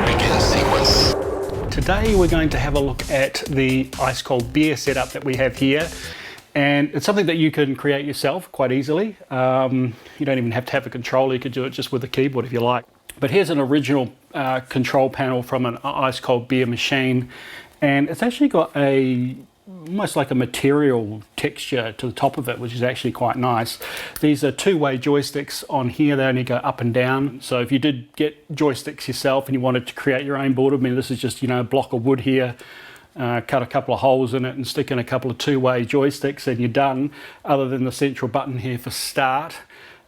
Begin sequence. Today we're going to have a look at the ice cold beer setup that we have here, and it's something that you can create yourself quite easily. You don't even have to have a controller, you could do it just with a keyboard if you like. But here's an original control panel from an ice cold beer machine, and it's actually got almost like a material texture to the top of it, which is actually quite nice. These are two-way joysticks on here. They only go up and down. So if you did get joysticks yourself and you wanted to create your own board, I mean, this is just, you know, a block of wood here, cut a couple of holes in it and stick in a couple of two-way joysticks and you're done, other than the central button here for start.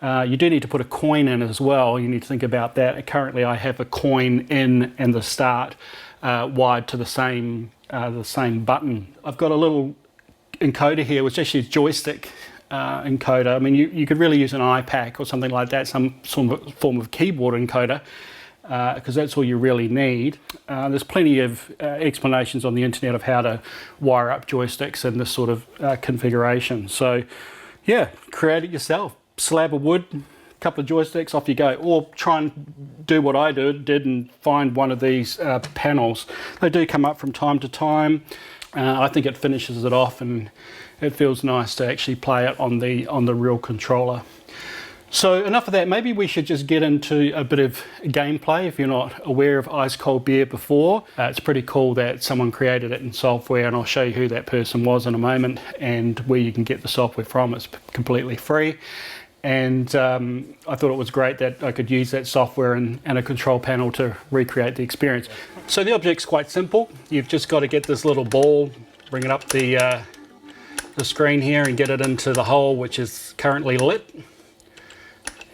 You do need to put a coin in as well. You need to think about that. Currently I have a coin in and the start wired to the same button. I've got a little encoder here, which actually is joystick encoder. I mean, you could really use an iPack or something like that, some form of keyboard encoder, because that's all you really need. There's plenty of explanations on the internet of how to wire up joysticks in this sort of configuration. So yeah, create it yourself. Slab of wood, couple of joysticks, off you go. Or try and do what I did and find one of these panels. They do come up from time to time. I think it finishes it off and it feels nice to actually play it on the real controller. So enough of that. Maybe we should just get into a bit of gameplay. If you're not aware of ice cold beer before, it's pretty cool that someone created it in software, and I'll show you who that person was in a moment and where you can get the software from. It's completely free. And I thought it was great that I could use that software and a control panel to recreate the experience. So the object's quite simple. You've just got to get this little ball, bring it up the screen here and get it into the hole which is currently lit.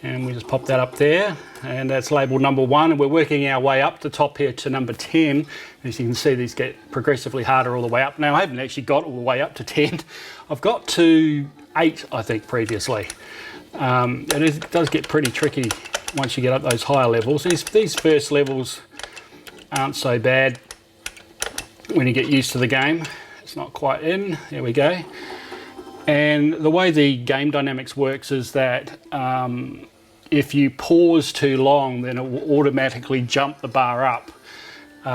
And we just pop that up there, and that's labeled number 1, and we're working our way up the top here to number 10. As you can see, these get progressively harder all the way up. Now I haven't actually got all the way up to 10. I've got to 8, I think, previously. And it does get pretty tricky once you get up those higher levels. These first levels aren't so bad when you get used to the game. It's not quite in. There we go. And the way the game dynamics works is that if you pause too long, then it will automatically jump the bar up.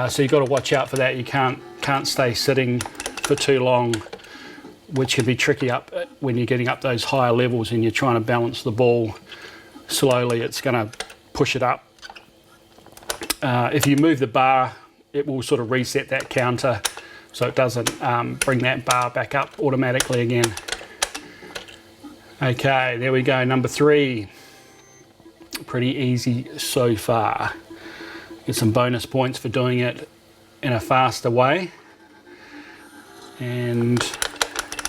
So you've got to watch out for that. You can't stay sitting for too long, which can be tricky up when you're getting up those higher levels and you're trying to balance the ball slowly. It's going to push it up. If you move the bar, it will sort of reset that counter so it doesn't bring that bar back up automatically again. Okay, there we go, number 3. Pretty easy so far. Get some bonus points for doing it in a faster way, and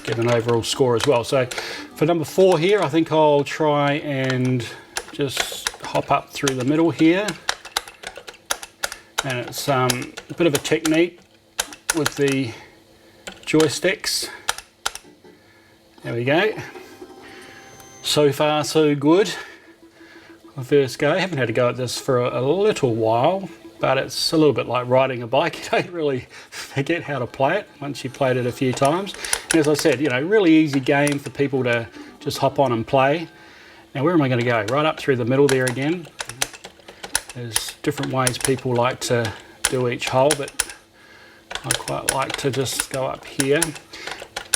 get an overall score as well. So for number 4 here, I think I'll try and just hop up through the middle here. And it's a bit of a technique with the joysticks. There we go. So far so good. My first go. I haven't had to go at this for a little while, but it's a little bit like riding a bike. You don't really forget how to play it once you've played it a few times. And as I said, you know, really easy game for people to just hop on and play. Now where am I going to go? Right up through the middle there again. There's different ways people like to do each hole, but I quite like to just go up here.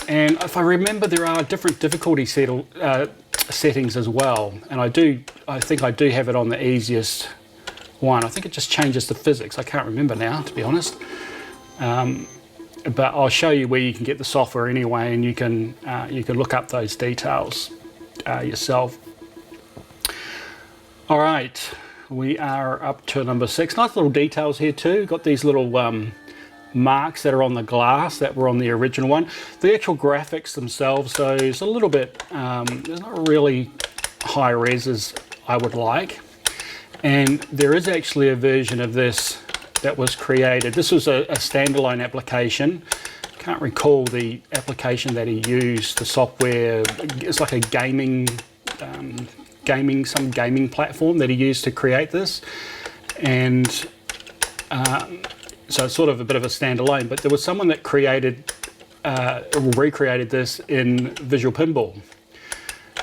And if I remember, there are different difficulty settings as well, and I think I do have it on the easiest one. I think it just changes the physics. I can't remember now, to be honest. But I'll show you where you can get the software anyway, and you can look up those details yourself. All right, we are up to number 6. Nice little details here too. Got these little marks that are on the glass that were on the original one. The actual graphics themselves, though, is a little bit, there's not really high res as I would like. And there is actually a version of this that was created. This was a standalone application. Can't recall the application that he used. The software, it's like a gaming platform that he used to create this. And so it's sort of a bit of a standalone, but there was someone that created, recreated this in Visual Pinball.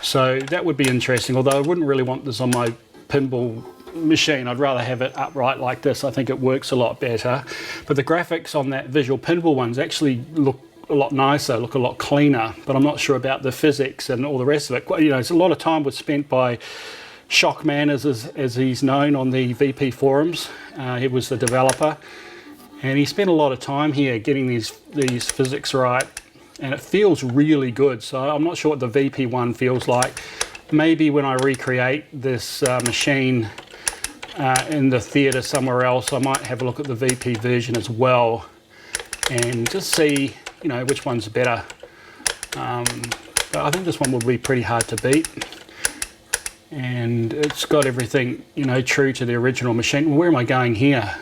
So that would be interesting, although I wouldn't really want this on my pinball machine. I'd rather have it upright like this. I think it works a lot better. But the graphics on that visual pinball ones actually look a lot nicer, look a lot cleaner, but I'm not sure about the physics and all the rest of it. You know, it's a lot of time was spent by Shockman, as he's known on the VP forums. He was the developer, and he spent a lot of time here getting these physics right, and it feels really good. So I'm not sure what the VP one feels like. Maybe when I recreate this machine in the theater somewhere else, I might have a look at the VP version as well and just see, you know, which one's better. But I think this one will be pretty hard to beat. And it's got everything, you know, true to the original machine. Where am I going here?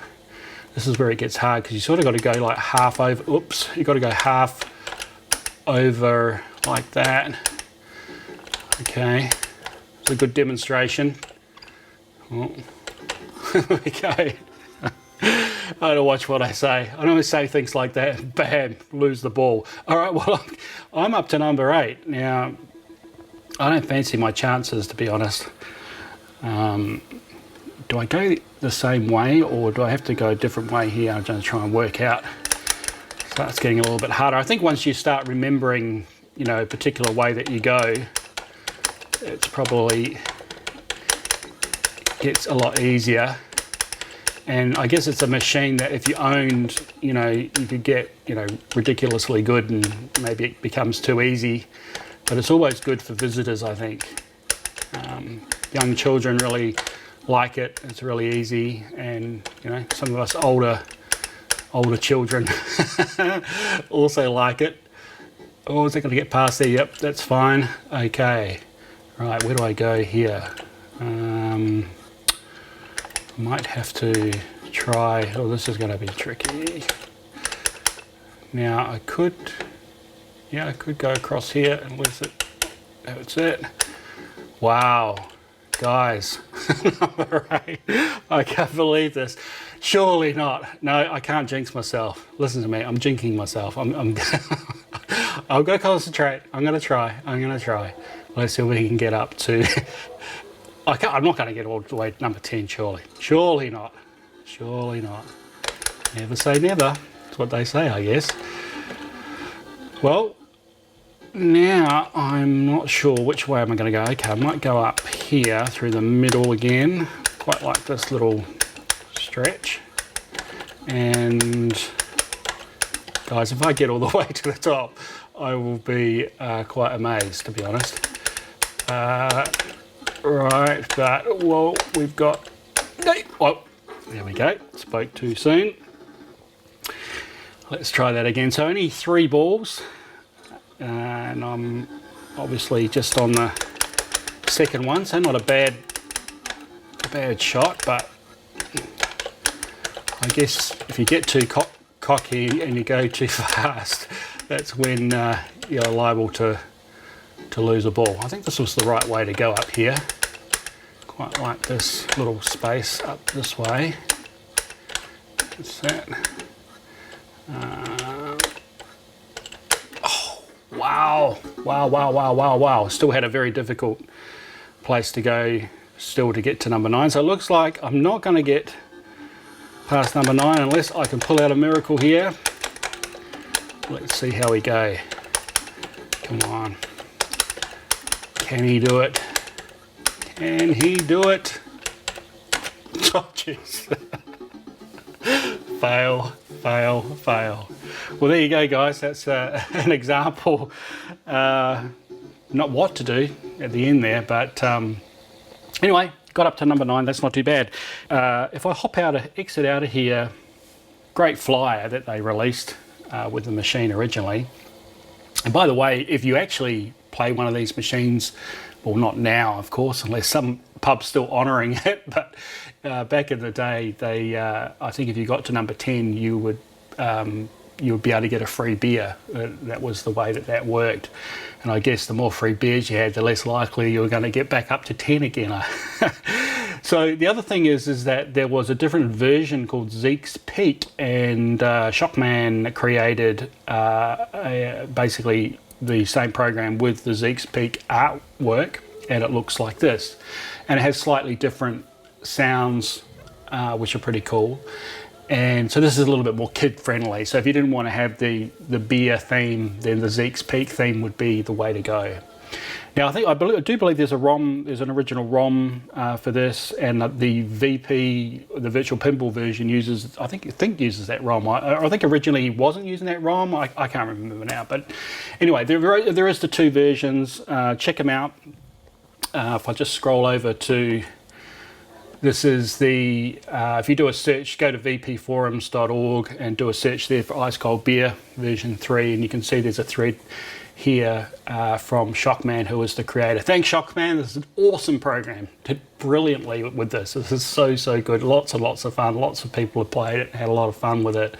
This is where it gets hard, because you sort of got to go like half over. Oops, you got to go half over like that. Okay, it's a good demonstration. Oh. Okay. I gotta watch what I say. I don't say things like that. Bam, lose the ball. All right, well, I'm up to number 8 now. I don't fancy my chances, to be honest. Do I go the same way, or do I have to go a different way here? I'm going to try and work out. Starts getting a little bit harder. I think once you start remembering, you know, a particular way that you go, it's probably gets a lot easier. And I guess it's a machine that if you owned, you know, you could get, you know, ridiculously good, and maybe it becomes too easy. But it's always good for visitors, I think. Young children really like it. It's really easy, and you know, some of us older children also like it. Oh, is it going to get past there? Yep, that's fine. Okay, right. Where do I go here? Might have to try. Oh, this is going to be tricky. Now I could. Yeah, I could go across here, and where's it? That's it. Wow, guys, number 8. I can't believe this. Surely not. No, I can't jinx myself. Listen to me, I'm jinxing myself. I'm going to concentrate. I'm going to try. Let's see if we can get up to. I'm not going to get all the way to number 10, surely. Surely not. Never say never. That's what they say, I guess. Well, now I'm not sure which way am I going to go. Okay, I might go up here through the middle again. Quite like this little stretch. And guys, if I get all the way to the top, I will be quite amazed, to be honest. Right, but well, we've got. Oh, there we go. Spoke too soon. Let's try that again. So only 3 balls, and I'm obviously just on the second one, so not a bad shot, but I guess if you get too cocky and you go too fast, that's when you're liable to lose a ball. I think this was the right way to go up here. Quite like this little space up this way. That's that. Oh, wow. Still had a very difficult place to go still to get to number 9. So it looks like I'm not going to get past number 9 unless I can pull out a miracle here. Let's see how we go. Come on. Can he do it? Can he do it? Oh, jeez. Fail. Well, there you go, guys. That's an example. Not what to do at the end there, but anyway, got up to number 9. That's not too bad. If I exit out of here, great flyer that they released with the machine originally. And by the way, if you actually play one of these machines, well, not now, of course, unless some pub's still honouring it, but back in the day, they I think if you got to number 10, you would be able to get a free beer. That was the way that worked. And I guess the more free beers you had, the less likely you were going to get back up to 10 again. So the other thing is that there was a different version called Zeke's Peak, and Shockman created basically the same program with the Zeke's Peak artwork, and it looks like this. And it has slightly different sounds, which are pretty cool. And so this is a little bit more kid friendly. So if you didn't want to have the beer theme, then the Zeke's Peak theme would be the way to go. Now I do believe there's an original ROM for this, and the VP, the Virtual Pinball version, uses, I think uses that ROM. I think originally he wasn't using that ROM. I can't remember now, but anyway, there is the two versions. Check them out. If I just scroll over to, this is the, if you do a search, go to vpforums.org and do a search there for Ice Cold Beer version 3, and you can see there's a thread here from Shockman, who is the creator. Thanks, Shockman. This is an awesome program. Did brilliantly with this. This is so good. Lots and lots of fun. Lots of people have played it, had a lot of fun with it.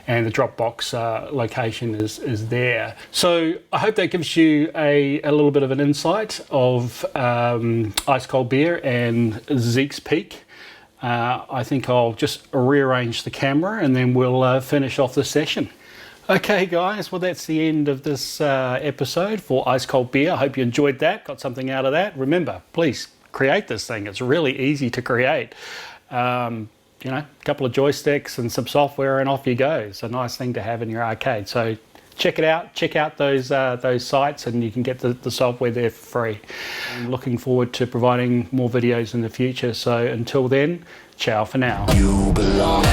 And the Dropbox location is there. So I hope that gives you a little bit of an insight of Ice Cold Beer and Zeke's Peak. I think I'll just rearrange the camera and then we'll finish off the session. Okay guys, well that's the end of this episode for Ice Cold Beer. I hope you enjoyed that, got something out of that. Remember, please create this thing. It's really easy to create. You know, a couple of joysticks and some software and off you go. It's a nice thing to have in your arcade. So check it out, check out those sites, and you can get the software there for free. I'm looking forward to providing more videos in the future. So until then, ciao for now. You belong.